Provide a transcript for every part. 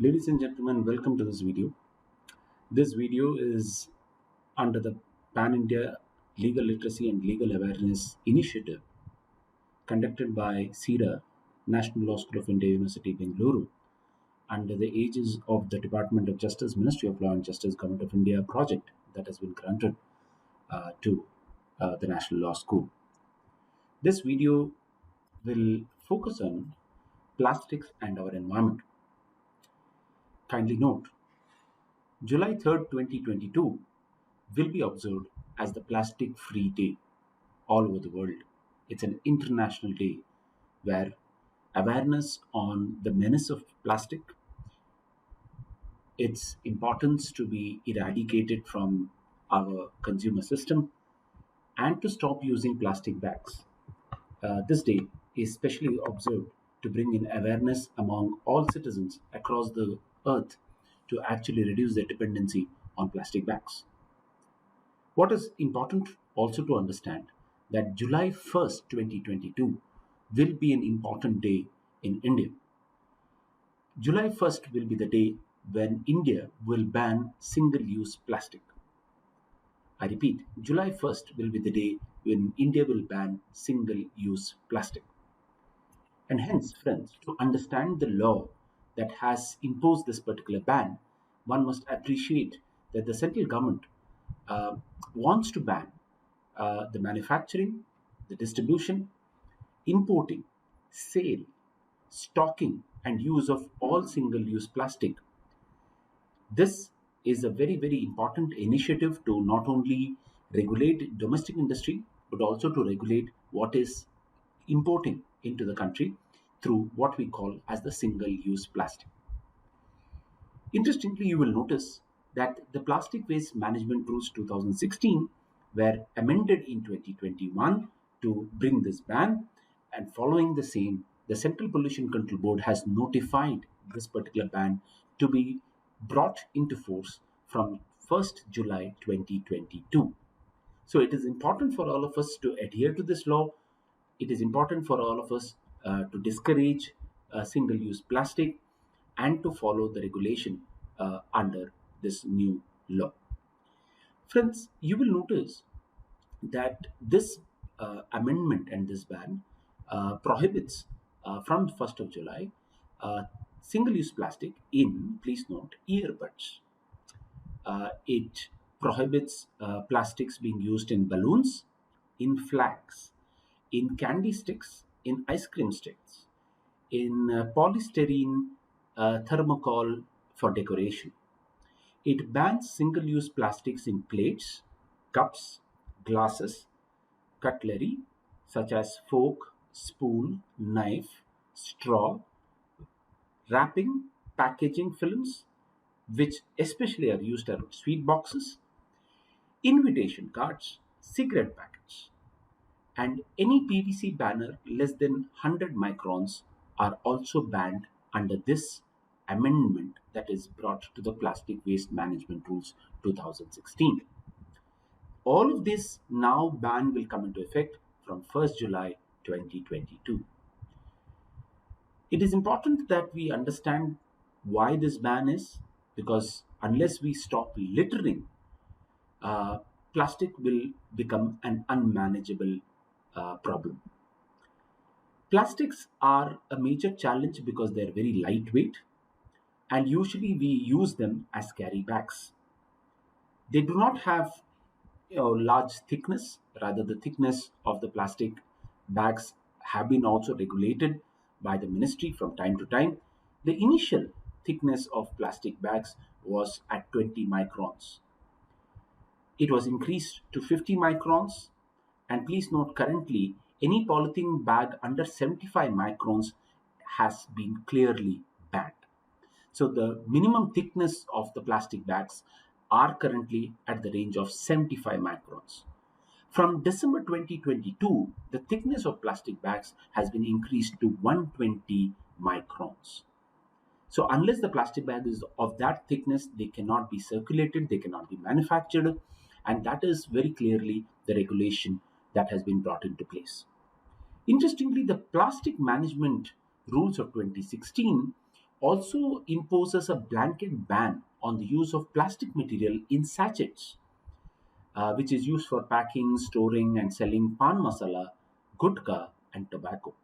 Ladies and gentlemen, welcome to this video. This video is under the Pan India Legal Literacy and Legal Awareness Initiative conducted by CEERA, National Law School of India, University, Bengaluru, under the aegis of the Department of Justice, Ministry of Law and Justice, Government of India project that has been granted to the National Law School. This video will focus on plastics and our environment. Kindly note, July 3rd, 2022 will be observed as the Plastic Free Day all over the world. It's an international day where awareness on the menace of plastic, its importance to be eradicated from our consumer system, and to stop using plastic bags. This day is specially observed to bring in awareness among all citizens across the earth to actually reduce their dependency on plastic bags. What is important also to understand that July 1st, 2022 will be an important day in India. July 1st will be the day when India will ban single-use plastic. I repeat, July 1st will be the day when India will ban single-use plastic. And hence, friends, to understand the law that has imposed this particular ban, one must appreciate that the central government wants to ban the manufacturing, the distribution, importing, sale, stocking, and use of all single-use plastic. This is a very, very important initiative to not only regulate domestic industry, but also to regulate what is importing into the country through what we call as the single-use plastic. Interestingly, you will notice that the Plastic Waste Management Rules 2016 were amended in 2021 to bring this ban, and following the same, the Central Pollution Control Board has notified this particular ban to be brought into force from 1st July 2022. So it is important for all of us to adhere to this law. It is important for all of us to discourage single-use plastic and to follow the regulation under this new law. Friends, you will notice that this amendment and this ban prohibits from 1st of July single-use plastic in, please note, earbuds. It prohibits plastics being used in balloons, in flags, in candy sticks, in ice cream sticks, in polystyrene thermocol for decoration. It bans single-use plastics in plates, cups, glasses, cutlery such as fork, spoon, knife, straw, wrapping, packaging films, which especially are used around sweet boxes, invitation cards, cigarette packets, and any PVC banner less than 100 microns are also banned under this amendment that is brought to the Plastic Waste Management Rules 2016. All of this now ban will come into effect from 1st July 2022. It is important that we understand why this ban is, because unless we stop littering, plastic will become an unmanageable problem. Plastics are a major challenge because they are very lightweight, and usually we use them as carry bags. They do not have large thickness. Rather, the thickness of the plastic bags have been also regulated by the ministry from time to time. The initial thickness of plastic bags was at 20 microns. It was increased to 50 microns, and please note, currently any polythene bag under 75 microns has been clearly banned. So the minimum thickness of the plastic bags are currently at the range of 75 microns. From December 2022, the thickness of plastic bags has been increased to 120 microns. So unless the plastic bag is of that thickness, they cannot be circulated, they cannot be manufactured, and that is very clearly the regulation that has been brought into place. Interestingly, the Plastic Management Rules of 2016 also imposes a blanket ban on the use of plastic material in sachets, which is used for packing, storing, and selling pan masala, gutka, and tobacco.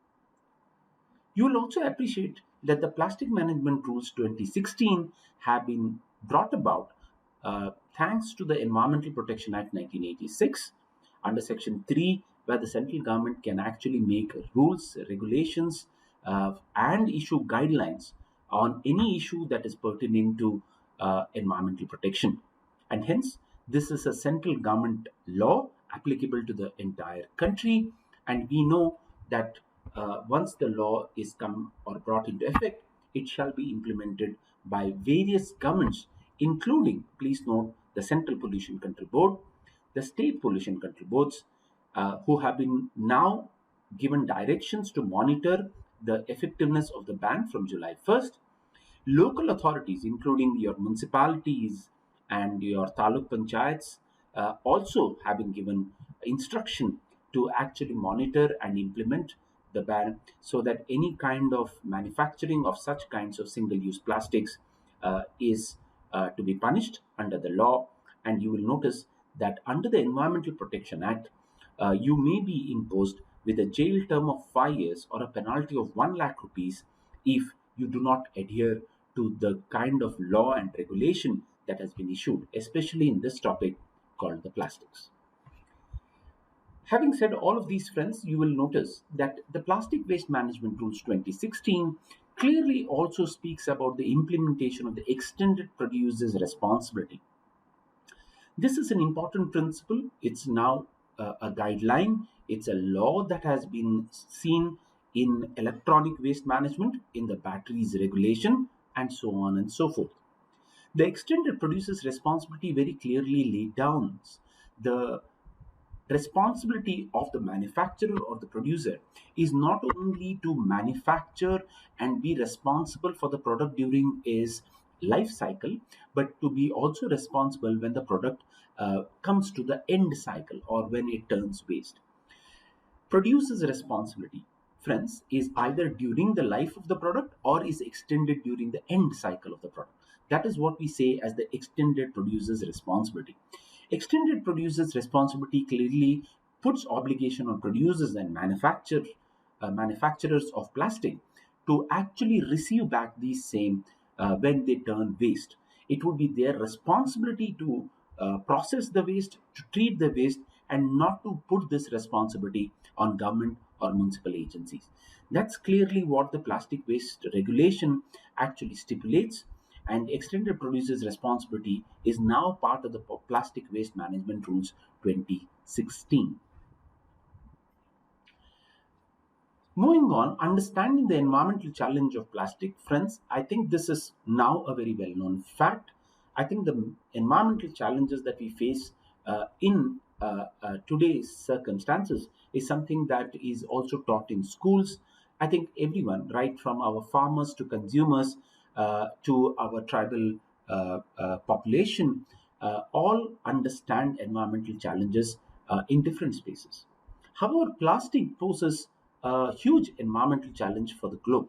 You will also appreciate that the Plastic Management Rules 2016 have been brought about thanks to the Environmental Protection Act 1986 under Section 3, where the central government can actually make rules, regulations, and issue guidelines on any issue that is pertaining to environmental protection. And hence, this is a central government law applicable to the entire country. And we know that once the law is come or brought into effect, it shall be implemented by various governments, including, please note, the Central Pollution Control Board, the State Pollution Control Boards, who have been now given directions to monitor the effectiveness of the ban from July 1st. Local authorities, including your municipalities and your taluk panchayats, also have been given instruction to actually monitor and implement the ban so that any kind of manufacturing of such kinds of single use plastics is to be punished under the law. And you will notice that under the Environmental Protection Act, you may be imposed with a jail term of 5 years or a penalty of 1 lakh rupees if you do not adhere to the kind of law and regulation that has been issued, especially in this topic called the plastics. Having said all of these, friends, you will notice that the Plastic Waste Management Rules 2016 clearly also speaks about the implementation of the extended producer's responsibility. This is an important principle. It's now a guideline. It's a law that has been seen in electronic waste management, in the batteries regulation, and so on and so forth. The extended producer's responsibility very clearly laid down the responsibility of the manufacturer or the producer is not only to manufacture and be responsible for the product during its life cycle, but to be also responsible when the product comes to the end cycle or when it turns waste. Producer's responsibility, friends, is either during the life of the product or is extended during the end cycle of the product. That is what we say as the extended producer's responsibility. Extended producer's responsibility clearly puts obligation on producers and manufacturers of plastic to actually receive back these same when they turn waste. It would be their responsibility to process the waste, to treat the waste, and not to put this responsibility on government or municipal agencies. That's clearly what the plastic waste regulation actually stipulates, and extended producer's responsibility is now part of the Plastic Waste Management Rules 2016. Moving on, understanding the environmental challenge of plastic, friends, I think this is now a very well known fact. I think the environmental challenges that we face in today's circumstances is something that is also taught in schools. I think everyone, right from our farmers to consumers to our tribal population, all understand environmental challenges in different spaces. However, plastic poses a huge environmental challenge for the globe.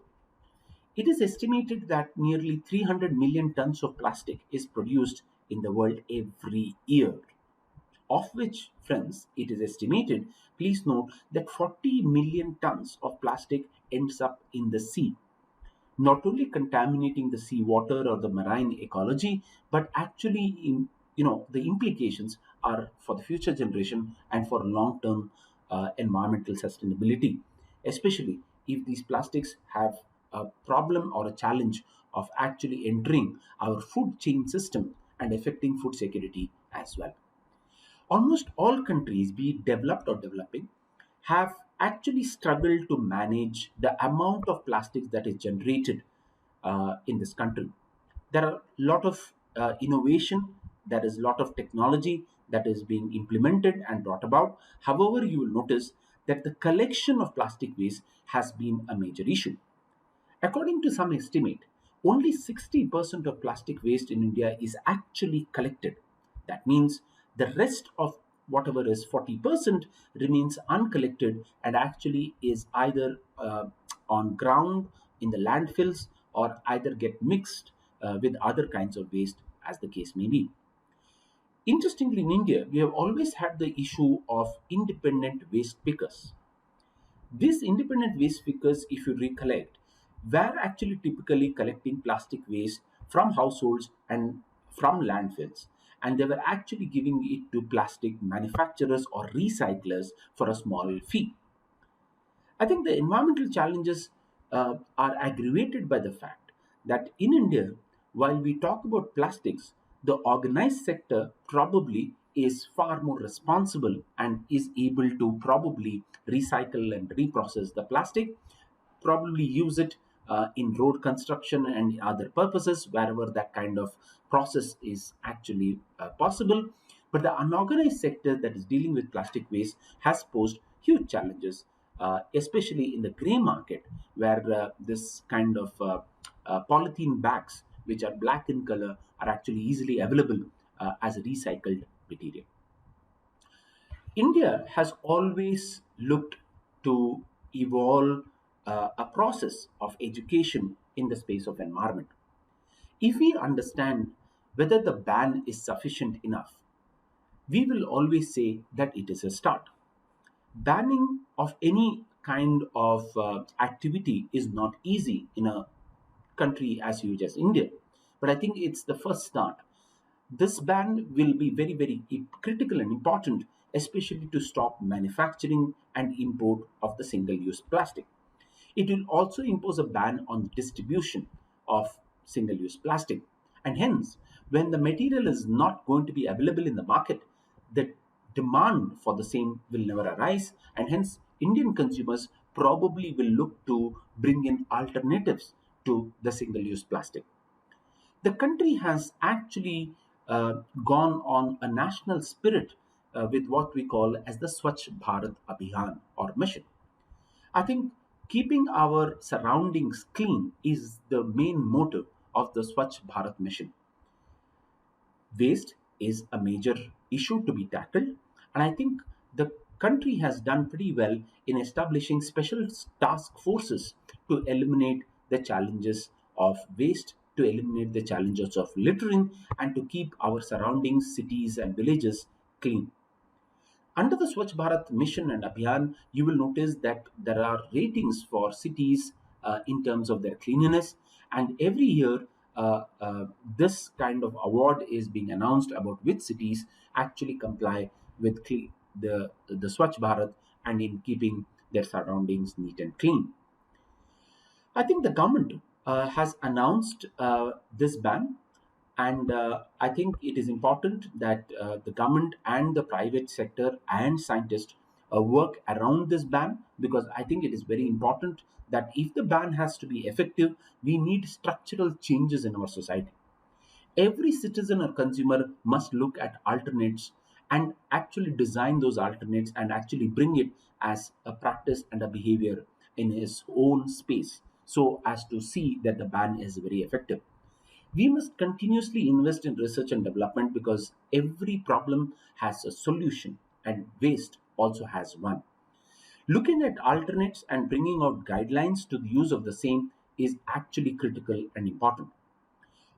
It is estimated that nearly 300 million tons of plastic is produced in the world every year, of which, friends, it is estimated, please note, that 40 million tons of plastic ends up in the sea, not only contaminating the seawater or the marine ecology, but actually, the implications are for the future generation and for long-term environmental sustainability, especially if these plastics have a problem or a challenge of actually entering our food chain system and affecting food security as well. Almost all countries, be it developed or developing, have actually struggled to manage the amount of plastics that is generated in this country. There are a lot of innovation, there is a lot of technology that is being implemented and brought about. However, you will notice that the collection of plastic waste has been a major issue. According to some estimate, only 60% of plastic waste in India is actually collected. That means the rest of whatever is 40% remains uncollected and actually is either on ground in the landfills or either get mixed with other kinds of waste, as the case may be. Interestingly, in India, we have always had the issue of independent waste pickers. These independent waste pickers, if you recollect, were actually typically collecting plastic waste from households and from landfills. And they were actually giving it to plastic manufacturers or recyclers for a small fee. I think the environmental challenges are aggravated by the fact that in India, while we talk about plastics, the organized sector probably is far more responsible and is able to probably recycle and reprocess the plastic, probably use it in road construction and other purposes wherever that kind of process is actually possible. But the unorganized sector that is dealing with plastic waste has posed huge challenges, especially in the grey market, where this kind of polythene bags, which are black in color, are actually easily available as a recycled material. India has always looked to evolve a process of education in the space of environment. If we understand whether the ban is sufficient enough, we will always say that it is a start. Banning of any kind of activity is not easy in a country as huge as India, but I think it's the first start. This ban will be very, very critical and important, especially to stop manufacturing and import of the single use plastic. It will also impose a ban on distribution of single use plastic. And hence, when the material is not going to be available in the market, the demand for the same will never arise. And hence, Indian consumers probably will look to bring in alternatives to the single use plastic. The country has actually gone on a national spirit with what we call as the Swachh Bharat Abhiyan or mission. I think keeping our surroundings clean is the main motive of the Swachh Bharat mission. Waste is a major issue to be tackled, and I think the country has done pretty well in establishing special task forces to eliminate the challenges of waste, to eliminate the challenges of littering, and to keep our surroundings, cities, and villages clean. Under the Swachh Bharat mission and Abhiyan, you will notice that there are ratings for cities in terms of their cleanliness, and every year this kind of award is being announced about which cities actually comply with the Swachh Bharat and in keeping their surroundings neat and clean. I think the government has announced this ban, and I think it is important that the government and the private sector and scientists work around this ban, because I think it is very important that if the ban has to be effective, we need structural changes in our society. Every citizen or consumer must look at alternates and actually design those alternates and actually bring it as a practice and a behavior in his own space so as to see that the ban is very effective. We must continuously invest in research and development because every problem has a solution and waste also has one. Looking at alternates and bringing out guidelines to the use of the same is actually critical and important.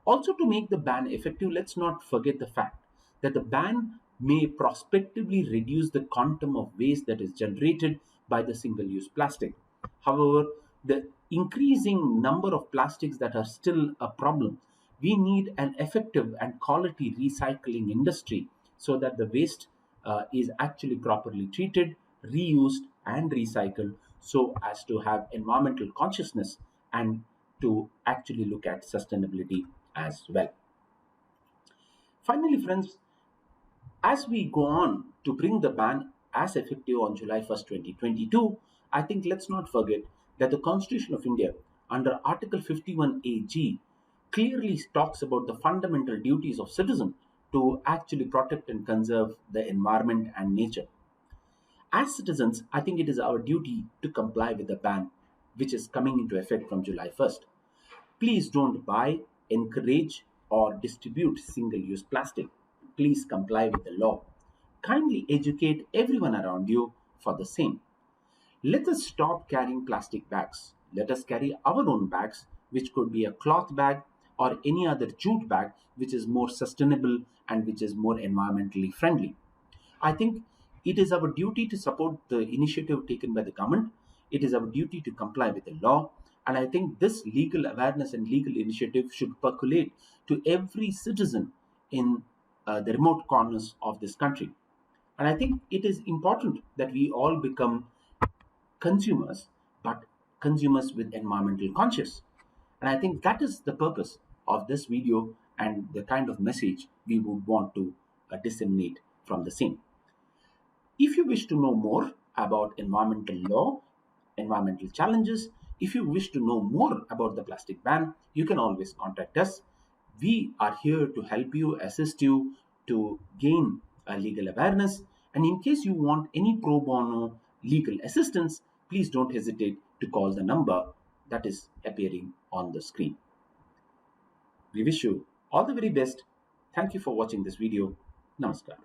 Also, to make the ban effective, let's not forget the fact that the ban may prospectively reduce the quantum of waste that is generated by the single use plastic. However, the increasing number of plastics that are still a problem, we need an effective and quality recycling industry so that the waste is actually properly treated, reused, and recycled so as to have environmental consciousness and to actually look at sustainability as well. Finally, friends, as we go on to bring the ban as effective on July 1st, 2022, I think let's not forget that the Constitution of India, under Article 51AG, clearly talks about the fundamental duties of citizen to actually protect and conserve the environment and nature. As citizens, I think it is our duty to comply with the ban, which is coming into effect from July 1st. Please don't buy, encourage, or distribute single use plastic. Please comply with the law. Kindly educate everyone around you for the same. Let us stop carrying plastic bags. Let us carry our own bags which could be a cloth bag or any other jute bag, which is more sustainable and which is more environmentally friendly. I think it is our duty to support the initiative taken by the government. It is our duty to comply with the law. And I think this legal awareness and legal initiative should percolate to every citizen in the remote corners of this country. And I think it is important that we all become consumers, but consumers with environmental conscious. And I think that is the purpose of this video and the kind of message we would want to disseminate from the same. If you wish to know more about environmental law, environmental challenges, if you wish to know more about the plastic ban, you can always contact us. We are here to help you, assist you to gain legal awareness. And in case you want any pro bono legal assistance, please don't hesitate to call the number that is appearing on the screen. We wish you all the very best. Thank you for watching this video. Namaskar.